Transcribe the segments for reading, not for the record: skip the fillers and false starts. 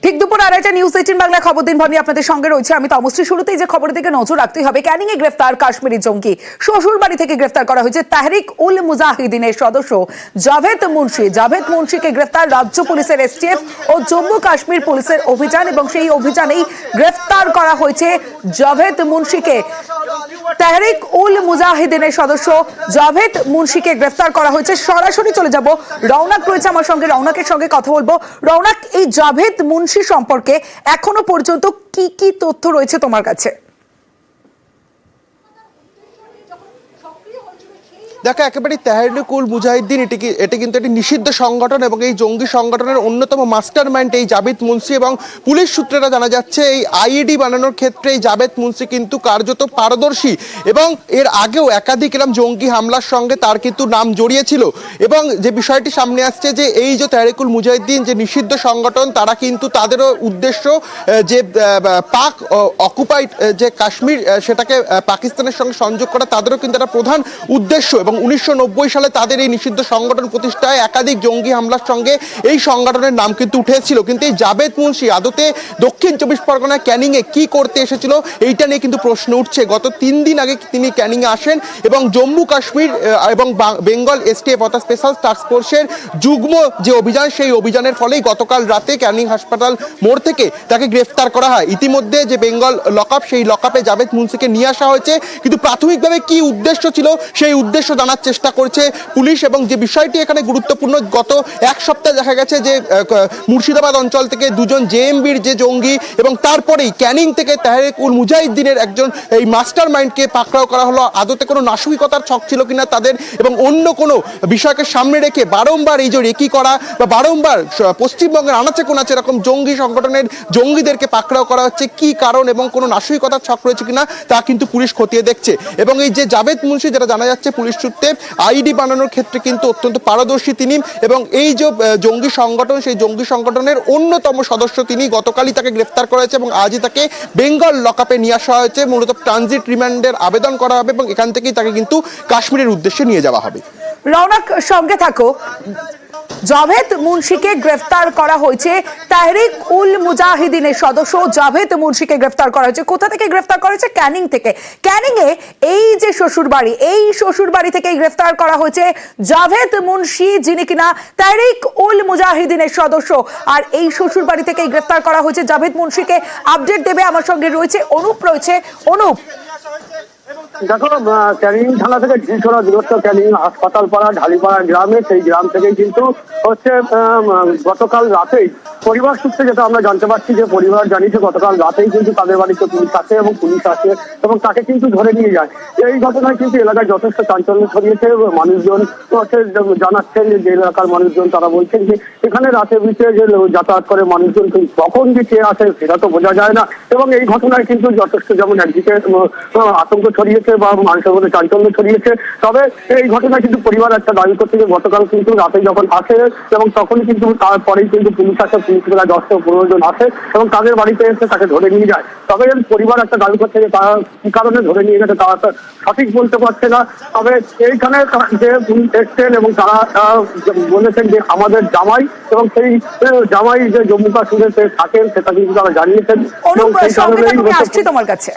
ঠিক দুপুর 2:30 নিউজ 18 বাংলা খবর দিন ভনি আপনাদের সঙ্গে রয়েছে আমি তমশ্রী। শুরুতেই যে খবরের দিকে নজর রাখতেই হবে, ক্যানিং এ গ্রেফতার কাশ্মীরি জঙ্গি। শ্বশুর বাড়ি থেকে গ্রেফতার করা হয়েছে তাহরিক উল মুজাহিদিনের সদস্য জাভেদ মুন্সি। জাভেদ মুন্সিকে গ্রেফতার রাজ্য পুলিশের এসটিএফ ও জম্মু কাশ্মীর পুলিশের অভিযান, এবং সেই অভিযানেই গ্রেফতার করা হয়েছে জাভেদ মুন্সিকে। তাহরিক উল মুজাহিদিনের সদস্য জাভেদ মুন্সিকে গ্রেফতার করা হয়েছে। সরাসরি চলে যাব, রৌনক রয়েছে আমার সঙ্গে, রৌনকের সঙ্গে কথা বলবো। রৌনক, এই জাভেদ মুন্সি সম্পর্কে এখনো পর্যন্ত কি কি তথ্য রয়েছে তোমার কাছে? দেখো, একেবারে তাহরিক উল মুজাহিদিন এটি কিন্তু একটি নিষিদ্ধ সংগঠন এবং এই জঙ্গি সংগঠনের অন্যতম মাস্টার মাইন্ড এই জাভেদ মুন্সি। এবং পুলিশ সূত্রেরা জানা যাচ্ছে এই আইইডি বানানোর ক্ষেত্রে এই জাভেদ মুন্সি কিন্তু কার্যত পারদর্শী, এবং এর আগেও একাধিক এরকম জঙ্গি হামলার সঙ্গে তার কিন্তু নাম জড়িয়েছিল। এবং যে বিষয়টি সামনে আসছে যে এই যে তাহরিক উল মুজাহিদিন যে নিষিদ্ধ সংগঠন, তারা কিন্তু তাদেরও উদ্দেশ্য যে পাক অকুপাইড যে কাশ্মীর সেটাকে পাকিস্তানের সঙ্গে সংযোগ করা, তাদেরও কিন্তু একটা প্রধান উদ্দেশ্য। এবং 1990 সালে তাদের এই নিষিদ্ধ সংগঠন প্রতিষ্ঠায় একাধিক জঙ্গি হামলার সঙ্গে এই সংগঠনের নাম কিন্তু উঠেছিল। কিন্তু এই জাভেদ মুন্সি আদতে দক্ষিণ 24 পরগনার ক্যানিংয়ে কি করতে এসেছিল এইটা নিয়ে কিন্তু প্রশ্ন উঠছে। গত 3 দিন আগে তিনি ক্যানিংয়ে আসেন এবং জম্মু কাশ্মীর এবং বেঙ্গল এসটিএফ অর্থাৎ স্পেশাল টাস্ক ফোর্সের যুগ্ম যে অভিযান, সেই অভিযানের ফলেই গতকাল রাতে ক্যানিং হাসপাতাল মোড় থেকে তাকে গ্রেফতার করা হয়। ইতিমধ্যে যে বেঙ্গল লকআপ, সেই লকআপে জাভেদ মুন্সিকে নিয়ে আসা হয়েছে। কিন্তু প্রাথমিকভাবে কি উদ্দেশ্য ছিল সেই উদ্দেশ্য জানার চেষ্টা করছে পুলিশ। এবং যে বিষয়টি এখানে গুরুত্বপূর্ণ, গত এক সপ্তাহে দেখা গেছে যে মুর্শিদাবাদ অঞ্চল থেকে দুজন জেএমবির যে জঙ্গি এবং তারপরেই ক্যানিং থেকে তাহরিক উল মুজাহিদিনের একজন এই মাস্টার মাইন্ডকে পাকড়াও করা হলো। আদতে কোনো নাশকতার ছক ছিল কিনা তাদের, এবং অন্য কোনো বিষয়কে সামনে রেখে বারংবার এই যে রেকি করা বা বারংবার পশ্চিমবঙ্গের আনাচে কোনাচে এরকম জঙ্গি সংগঠনের জঙ্গিদেরকে পাকড়াও করা হচ্ছে, কি কারণ এবং কোনো নাশকতার ছক রয়েছে কিনা তা কিন্তু পুলিশ খতিয়ে দেখছে। এবং এই যে জাভেদ মুন্সি, যেটা জানা যাচ্ছে পুলিশ সূত্রে আইডি বানানোর ক্ষেত্রে কিন্তু অত্যন্ত পারদর্শী তিনি, এবং এই যে জঙ্গি সংগঠন, সেই জঙ্গি সংগঠনের অন্যতম সদস্য তিনি। গতকালই তাকে গ্রেফতার করা হয়েছে এবং আজই তাকে বেঙ্গল লকআপে নিয়ে আসা হয়েছে। মূলত ট্রানজিট রিমান্ডের আবেদন করা হবে এবং এখান থেকেই তাকে কিন্তু কাশ্মীরের উদ্দেশ্যে নিয়ে যাওয়া হবে। রৌনক, সঙ্গে থাকো। জাভেদ মুন্সিকে গ্রেফতার করা হয়েছে, তাহরিক উল মুজাহিদিনের সদস্য জাভেদ মুন্সিকে গ্রেফতার করা হয়েছে। কোথা থেকে গ্রেফতার করা হয়েছে? ক্যানিং থেকে। ক্যানিং এ এই যে শ্বশুরবাড়ি, এই শ্বশুরবাড়ি থেকে গ্রেফতার করা হয়েছে জাভেদ মুন্সি, যিনি কিনা তাহরিক উল মুজাহিদিনের সদস্য। আর এই শ্বশুরবাড়ি থেকে গ্রেফতার করা হয়েছে জাভেদ মুন্সিকে। আপডেট দেবে আমার সঙ্গে রয়েছে অনুপ। অনুপ, দেখো, ক্যানিং থানা থেকে ঝিলছড়া দূরত্ব ক্যানিং হাসপাতাল পাড়া ঢালিপাড়া গ্রামে, সেই গ্রাম থেকেই কিন্তু হচ্ছে গতকাল রাতেই পরিবার সূত্রে যেটা আমরা জানতে পারছি যে পরিবার জানিয়েছে গতকাল রাতেই কিন্তু তাদের বাড়িতে পুলিশ আসে এবং পুলিশ আসে এবং তাকে কিন্তু ধরে নিয়ে যায়। এই ঘটনায় কিন্তু এলাকায় যথেষ্ট চাঞ্চল্য ছড়িয়েছে। মানুষজন হচ্ছে জানাচ্ছেন যে এলাকার মানুষজন তারা বলছেন যে এখানে রাতে বিচে যে যাতায়াত করে মানুষজন কখন যে কে আসে সেটা তো বোঝা যায় না। এবং এই ঘটনায় কিন্তু যথেষ্ট যেমন একদিকে আতঙ্ক ছড়িয়েছে বা মানুষের মধ্যে চাঞ্চল্য ছড়িয়েছে। তবে এই ঘটনায় কিন্তু পরিবার একটা দাবি করছে যে গতকাল কিন্তু রাতে যখন আসে এবং তখনই কিন্তু তারপরেই কিন্তু পুলিশ আসে, পুলিশ বেলা 10-15 জন আসে এবং তাদের বাড়িতে এসে তাকে ধরে নিয়ে যায়। তবে পরিবার একটা দাবি করছে যে তারা কি কারণে ধরে নিয়ে গেছে তারা সঠিক বলতে পারছে না। তবে এইখানে যে পুলিশ এসছেন এবং তারা বলেছেন যে আমাদের জামাই, এবং সেই জামাই যে জম্মু কাশ্মীরে থাকেন সেটা কিন্তু তারা জানিয়েছেন। আসছি তোমার কাছে।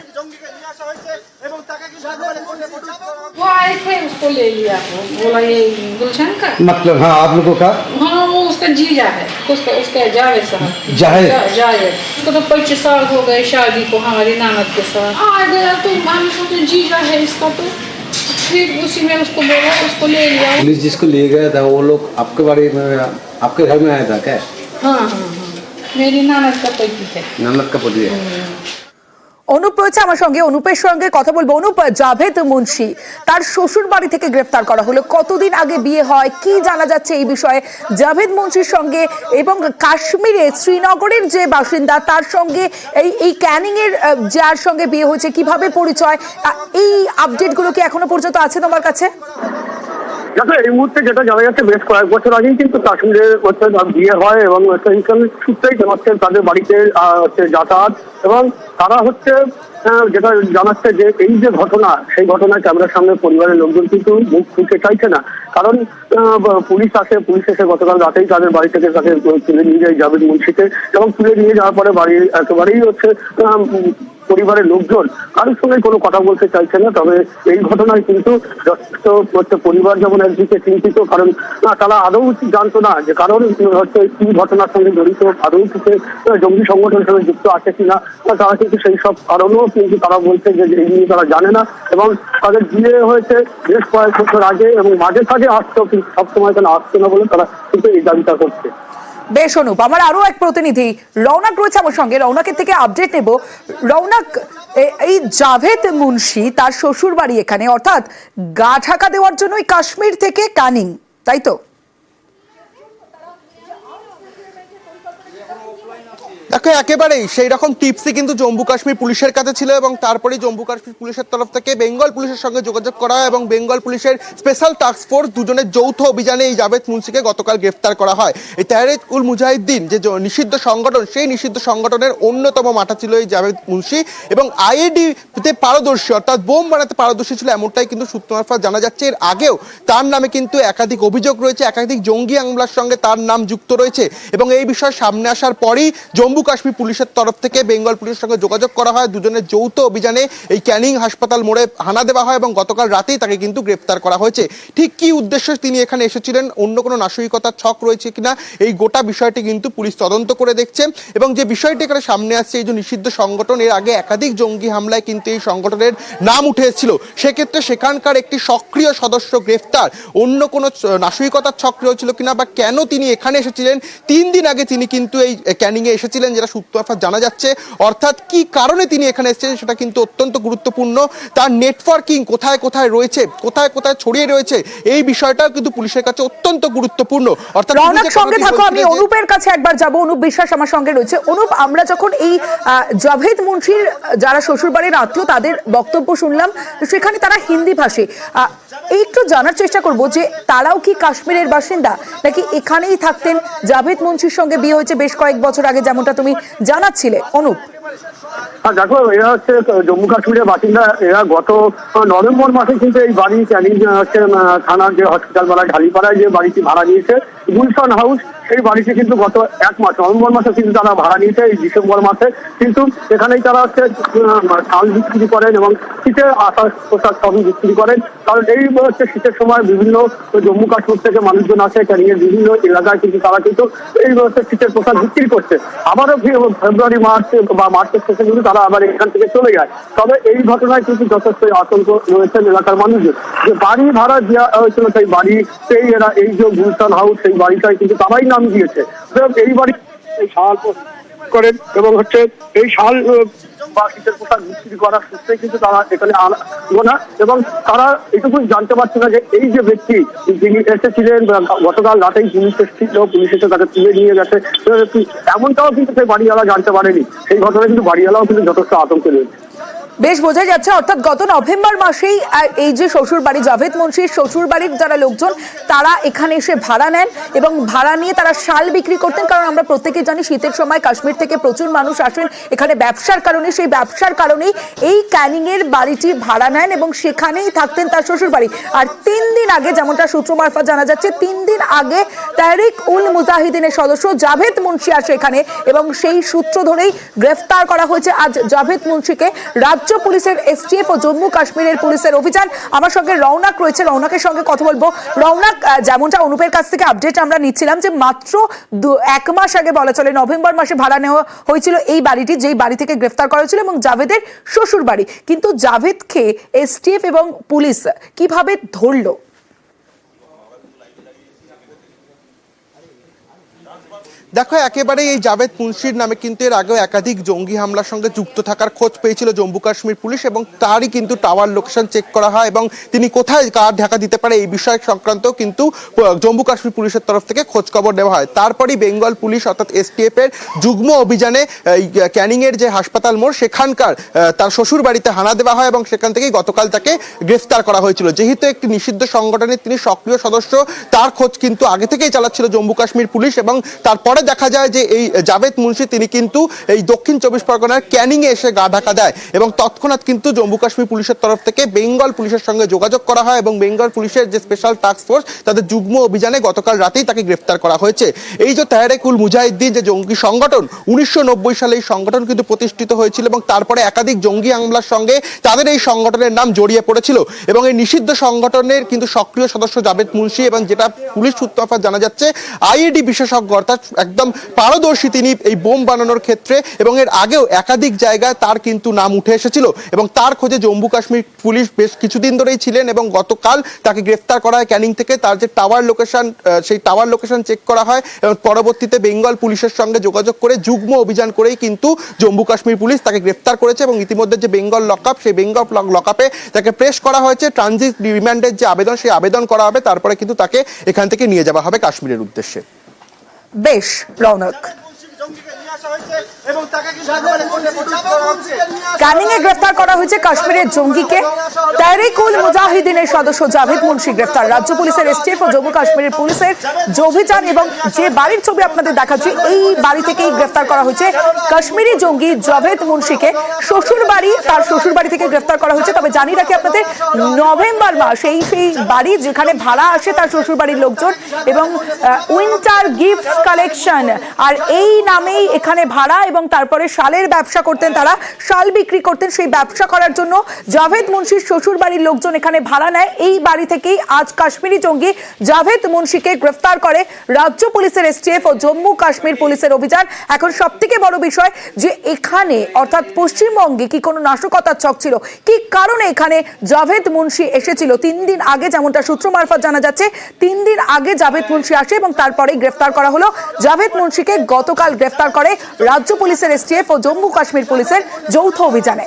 वो आए थे, उसको ले लिया, वो बोला ये गुलशन का मतलब। हाँ, आप लोगों का? हाँ, वो उसका जीजा है, उसका जावेद साहब। जावेद? जावेद उसको तो 25 साल हो गए शादी को हमारी ननद के साथ। आ गया तो हम सोचे जीजा है इसका, तो फिर उसी में उसको बोला, उसको ले लिया। पुलिस जिसको ले गया था वो लोग आपके बारे में, आपके घर में आया था क्या? हाँ, मेरी ननद का पति है। ननद का पति है। অনুপ রয়েছে আমার সঙ্গে, অনুপের সঙ্গে কথা বলবো। অনুপ, জাভেদ মুন্সি তার শ্বশুর বাড়ি থেকে গ্রেফতার করা হলো, কতদিন আগে বিয়ে হয়, কি জানা যাচ্ছে এই বিষয়ে? জাভেদ মুন্সির সঙ্গে এবং কাশ্মীরে শ্রীনগরের যে বাসিন্দা তার সঙ্গে এই ক্যানিং এর যার সঙ্গে বিয়ে হয়েছে, কিভাবে পরিচয়, এই আপডেটগুলো কি এখনো পর্যন্ত আছে তোমার কাছে? দেখো, এই মুহূর্তে যেটা জানা যাচ্ছে বেশ কয়েক বছর আগেই কিন্তু কাশ্মীরে হচ্ছে বিয়ে হয় এবং সেইখানে সূত্রেই হচ্ছে তাদের বাড়িতে হচ্ছে যাতায়াত, এবং তারা হচ্ছে যেটা জানাচ্ছে যে এই যে ঘটনা, সেই ঘটনায় ক্যামেরার সামনে পরিবারের লোকজন কিন্তু মুখ খুলতে চাইছে না। কারণ পুলিশ এসে গতকাল রাতেই তাদের বাড়ি থেকে তাকে তুলে নিয়ে যায় জাভেদ মুন্সিকে, এবং তুলে নিয়ে যাওয়ার পরে বাড়ি একেবারেই হচ্ছে পরিবারের লোকজন কারোর সঙ্গে কোনো কথা বলতে চাইছে না। তবে এই ঘটনায় কিন্তু যথেষ্ট পরিবার যেমন একদিকে চিন্তিত, কারণ তারা আদৌ জানতো না যে কারণ হচ্ছে কি ঘটনার সঙ্গে জড়িত, আদৌ কিছু জঙ্গি সংগঠনের সঙ্গে যুক্ত আছে কিনা। তারা কিন্তু সেই সব কারণও কিন্তু তারা বলছে যে এই নিয়ে তারা জানে না, এবং তাদের বিয়ে হয়েছে বেশ কয়েক বছর আগে এবং মাঝে সাঝে আসতো, কিন্তু সবসময় তারা আসতো না বলে তারা কিন্তু এই দাবিটা করছে। বেশ অনুপ, আমার আরো এক প্রতিনিধি রৌনক রয়েছে আমার সঙ্গে, রৌনকের থেকে আপডেট নেব। রৌনক, এই জাভেদ মুন্সি তার শ্বশুর বাড়ি এখানে, অর্থাৎ গা ঢাকা দেওয়ার জন্যই কাশ্মীর থেকে ক্যানিং, তাই তো? দেখো একেবারেই সেই রকম টিপসই কিন্তু জম্মু কাশ্মীর পুলিশের কাছে ছিল, এবং তারপরে জম্মু কাশ্মীর পুলিশের তরফ থেকে বেঙ্গল পুলিশের সঙ্গে যোগাযোগ করা হয় এবং বেঙ্গল পুলিশের স্পেশাল টাস্ক ফোর্স দুজনের যৌথ অভিযানে এই জাভেদ মুন্সিকে গতকাল গ্রেফতার করা হয়। এই তেহরিক উল মুজাহিদ্দিন যে নিষিদ্ধ সংগঠন, সেই নিষিদ্ধ সংগঠনের অন্যতম মাথা ছিল এই জাভেদ মুন্সি, এবং আইইডিতে পারদর্শী অর্থাৎ বোম বানাতে পারদর্শী ছিল, এমনটাই কিন্তু সূত্র মারফত জানা যাচ্ছে। এর আগেও তার নামে কিন্তু একাধিক অভিযোগ রয়েছে, একাধিক জঙ্গি হামলার সঙ্গে তার নাম যুক্ত রয়েছে, এবং এই বিষয় সামনে আসার পরই জম্মু কাশ্মীর পুলিশের তরফ থেকে বেঙ্গল পুলিশের সঙ্গে যোগাযোগ করা হয়। দুজনের যৌথ অভিযানে এই ক্যানিং হাসপাতাল মোড়ে হানা দেওয়া হয় এবং গতকাল রাতেই তাকে কিন্তু গ্রেফতার করা হয়েছে। ঠিক কি উদ্দেশ্যে তিনি এখানে এসেছিলেন, অন্য কোনো নাশকতার ছক রয়েছে কিনা, এই গোটা বিষয়টি কিন্তু পুলিশ তদন্ত করে দেখছে। এবং যে বিষয়টি এখানে সামনে আসছে, এই যে নিষিদ্ধ সংগঠন, এর আগে একাধিক জঙ্গি হামলায় কিন্তু এই সংগঠনের নাম উঠে এসেছিল, সেক্ষেত্রে সেখানকার একটি সক্রিয় সদস্য গ্রেফতার, অন্য কোনো নাশকতার ছক রয়েছিল কিনা, বা কেন তিনি এখানে এসেছিলেন। 3 দিন আগে তিনি কিন্তু এই ক্যানিংয়ে এসেছিলেন, যেটা সূত্র জানা যাচ্ছে, অর্থাৎ কি কারণে তিনি এখানে এসেছেন সেটা কিন্তু অত্যন্ত গুরুত্বপূর্ণ। তার নেটওয়ার্কিং কোথায় কোথায় রয়েছে, কোথায় কোথায় ছড়িয়ে রয়েছে, এই বিষয়টাও কিন্তু পুলিশের কাছে অত্যন্ত গুরুত্বপূর্ণ। অর্থাৎ রৌনক সঙ্গে থাকো, আমি অনুপের কাছে একবার যাব। অনুপ বিশ্বাস আমার সঙ্গে রয়েছে। অনুপ, আমরা যখন এই জাভেদ মুন্সির যারা শ্বশুরবাড়ির আত্মীয় তাদের বক্তব্য শুনলাম, সেখানে তারা হিন্দি ভাষী, একটু জানার চেষ্টা করব যে তারাও কি কাশ্মীরের বাসিন্দা নাকি এখানেই থাকতেন। জাভেদ মুন্সির সঙ্গে বিয়ে হয়েছে বেশ কয়েক বছর আগে, যেমনটা তুমি জানাচ্ছিলে অনুপ। দেখো, এরা হচ্ছে জম্মু কাশ্মীরের বাসিন্দা। এরা গত নভেম্বর মাসে কিন্তু এই বাড়ি ক্যানিং হচ্ছে থানার যে হসপিটাল পাড়ায় ঢালিপাড়ায় যে বাড়িটি ভাড়া নিয়েছে গুলশান হাউস, সেই বাড়িটি কিন্তু গত 1 মাস নভেম্বর মাসে কিন্তু তারা ভাড়া নিয়েছে এই ডিসেম্বর মাসে। কিন্তু এখানেই তারা হচ্ছে চাল বিক্রি করেন এবং শীতের আশাক পোশাক সবই বিক্রি করেন, কারণ এই হচ্ছে শীতের সময় বিভিন্ন জম্মু কাশ্মীর থেকে মানুষজন আসে ক্যানিং এর বিভিন্ন এলাকায়, কিন্তু তারা কিন্তু এই হচ্ছে শীতের পোশাক বিক্রি করছে। আবারও ফেব্রুয়ারি মার্চ বা মার্চের শেষে কিন্তু তারা আবার এখান থেকে চলে যায়। তবে এই ঘটনায় কিন্তু যথেষ্ট আতঙ্ক রয়েছে এলাকার মানুষদের, যে বাড়ি ভাড়া দেওয়া হয়েছিল সেই বাড়ি, সেই এরা এই যে গুলশান হাউস, সেই বাড়িটাই কিন্তু তারাই নাম দিয়েছে। এই বাড়ি শাল করেন এবং হচ্ছে এই শাল বা শীতের পোশাক বিক্রি করার সূত্রে কিন্তু তারা এখানে আনবো না, এবং তারা এটুকুই জানতে পারছে না যে এই যে ব্যক্তি যিনি এসেছিলেন গতকাল রাতেই পুলিশ এসেছিল, পুলিশ এসে তাকে তুলে নিয়ে গেছে, এমনটাও কিন্তু সেই বাড়িওয়ালা জানতে পারেনি। সেই ঘটনায় কিন্তু বাড়িওয়ালাও কিন্তু যথেষ্ট আতঙ্কে রয়েছে। বেশ বোঝা যাচ্ছে, অর্থাৎ গত নভেম্বর মাসেই এই যে শ্বশুর বাড়ি জাভেদ মুন্সির শ্বশুর বাড়ির যারা লোকজন তারা এখানে এসে ভাড়া নেন এবং ভাড়া নিয়ে তারা শাল বিক্রি করতেন। কারণ আমরা প্রত্যেকে জানি শীতের সময় কাশ্মীর থেকে প্রচুর মানুষ আসেন এখানে ব্যবসার কারণে, সেই ব্যবসার কারণেই এই ক্যানিং এর বাড়িটি ভাড়া নেন এবং সেখানেই থাকতেন তার শ্বশুর বাড়ি। আর 3 দিন আগে, যেমনটা সূত্র মারফত জানা যাচ্ছে, 3 দিন আগে তেহরিক উল মুজাহিদিনের সদস্য জাভেদ মুন্সি আসে এখানে, এবং সেই সূত্র ধরেই গ্রেফতার করা হয়েছে আজ জাভেদ মুন্সিকে। রাজ্য পুলিশের এসটিএফ ও জম্মু কাশ্মীরের পুলিশের অভিযান। আমার সঙ্গে রৌনক রয়েছে, রৌনকের সঙ্গে কথা বলবো। রৌনক, যেমনটা অনুপের কাছ থেকে আপডেট আমরা নিচ্ছিলাম যে মাত্র 1 মাস আগে বলা চলে নভেম্বর মাসে ভাড়া নেওয়া হয়েছিল এই বাড়িটি, যেই বাড়ি থেকে গ্রেফতার করা হয়েছিল এবং জাভেদের শ্বশুর বাড়ি। কিন্তু জাভেদকে এসটিএফ এবং পুলিশ কিভাবে ধরলো? দেখো একেবারেই এই জাভেদ মুন্সির নামে কিন্তু এর আগেও একাধিক জঙ্গি হামলার সঙ্গে যুক্ত থাকার খোঁজ পেয়েছিল জম্মু কাশ্মীর পুলিশ, এবং তারই কিন্তু টাওয়ার লোকেশন চেক করা হয় এবং তিনি কোথায় কার ঢাকা দিতে পারে এই বিষয় সংক্রান্ত কিন্তু জম্মু কাশ্মীর পুলিশের তরফ থেকে খোঁজ খবর নেওয়া হয়। তারপরই বেঙ্গল পুলিশ অর্থাৎ এসটিএফ এর যুগ্ম অভিযানে ক্যানিং এর যে হাসপাতাল মোড় সেখানকার তার শ্বশুর বাড়িতে হানা দেওয়া হয় এবং সেখান থেকেই গতকাল তাকে গ্রেফতার করা হয়েছিল। যেহেতু একটি নিষিদ্ধ সংগঠনের তিনি সক্রিয় সদস্য, তার খোঁজ কিন্তু আগে থেকেই চালাচ্ছিল জম্মু কাশ্মীর পুলিশ, এবং তারপরে দেখা যায় যে এই জাভেদ মুন্সি তিনি কিন্তু এই দক্ষিণ 24 পরগনার ক্যানিং এ এসে গা ঢাকা দেয় এবং তৎক্ষণাৎ কিন্তু জম্মু কাশ্মীর পুলিশের তরফ থেকে বেঙ্গল পুলিশের সঙ্গে যোগাযোগ করা হয় এবং বেঙ্গল পুলিশের যে স্পেশাল টাস্ক ফোর্স তাদের যুগ্ম অভিযানে গতকাল রাতেই তাকে গ্রেফতার করা হয়েছে। এই যে তেহরিক উল মুজাহিদ্দিন যে জঙ্গি সংগঠন 1990 সালে এই সংগঠন কিন্তু প্রতিষ্ঠিত হয়েছিল এবং তারপরে একাধিক জঙ্গি হামলার সঙ্গে তাদের এই সংগঠনের নাম জড়িয়ে পড়েছিল এবং এই নিষিদ্ধ সংগঠনের কিন্তু সক্রিয় সদস্য জাভেদ মুন্সি এবং যেটা পুলিশ সূত্র জানা যাচ্ছে আইইডি বিশেষজ্ঞ অর্থাৎ একদম পারদর্শী তিনি এই বোম বানানোর ক্ষেত্রে এবং এর আগেও একাধিক জায়গায় তার কিন্তু নাম উঠে এসেছিল এবং তার খোঁজে জম্মু কাশ্মীর পুলিশ বেশ কিছুদিন ধরেই ছিলেন এবং গতকাল তাকে গ্রেফতার করা হয় ক্যানিং থেকে। তার যে টাওয়ার লোকেশন সেই টাওয়ার লোকেশন চেক করা হয় এবং পরবর্তীতে বেঙ্গল পুলিশের সঙ্গে যোগাযোগ করে যুগ্ম অভিযান করেই কিন্তু জম্মু কাশ্মীর পুলিশ তাকে গ্রেফতার করেছে এবং ইতিমধ্যে যে বেঙ্গল লকআপ সেই বেঙ্গল লকআপে তাকে প্রেস করা হয়েছে। ট্রানজিট রিমান্ডের যে আবেদন সেই আবেদন করা হবে, তারপরে কিন্তু তাকে এখান থেকে নিয়ে যাওয়া হবে কাশ্মীরের উদ্দেশ্যে। বেশ রৌনক, ক্যানিং এ গ্রেফতার করা হয়েছে কাশ্মীরের জঙ্গিকে। তেহরিক উল মুজাহিদিনের সদস্য জাভেদ মুন্সি গ্রেফতার। রাজ্য পুলিশের এসটিএফ ও জম্মু কাশ্মীরের পুলিশের যে অভিযান এবং যে বাড়ির ছবি আপনাদের দেখাচ্ছি এই বাড়ি থেকেই গ্রেফতার করা হয়েছে কাশ্মীরি জঙ্গি জাভেদ মুন্সিকে। তার শ্বশুর বাড়ি থেকে গ্রেফতার করা হয়েছে। তবে জানি রাখি আপনাদের নভেম্বর মাস সেই বাড়ি যেখানে ভাড়া আসে তার শ্বশুর বাড়ির লোকজন এবং উইন্টার গিফট কালেকশন আর এই নামেই এখানে ভাড়া এবং তারপরে শালের ব্যবসা করতেন, তারা শাল বিক্রি করতেন। সেই ব্যবসা করার জন্য জাভেদ মুন্সির শ্বশুর বাড়ির লোকজন এখানে ভাড়া নেয়। এই বাড়ি থেকেই আজ কাশ্মীরি জঙ্গি জাভেদ মুন্সিকে গ্রেফতার করে রাজ্য পুলিশের এসটিএফ ও জম্মু কাশ্মীর পুলিশের অভিযান। এখন সব থেকে বড় বিষয় যে এখানে অর্থাৎ পশ্চিমবঙ্গে কি কোনো নাশকতার ছক ছিল, কি কারণে এখানে জাভেদ মুন্সি এসেছিল 3 দিন আগে, যেমনটা সূত্র মারফত জানা যাচ্ছে 3 দিন আগে জাভেদ মুন্সি আসে এবং তারপরেই গ্রেফতার করা হলো। জাভেদ মুন্সিকে গতকাল গ্রেফতার করে রাজ্য পুলিশের এসটিএফ ও জম্মু কাশ্মীর পুলিশের যৌথ অভিযানে।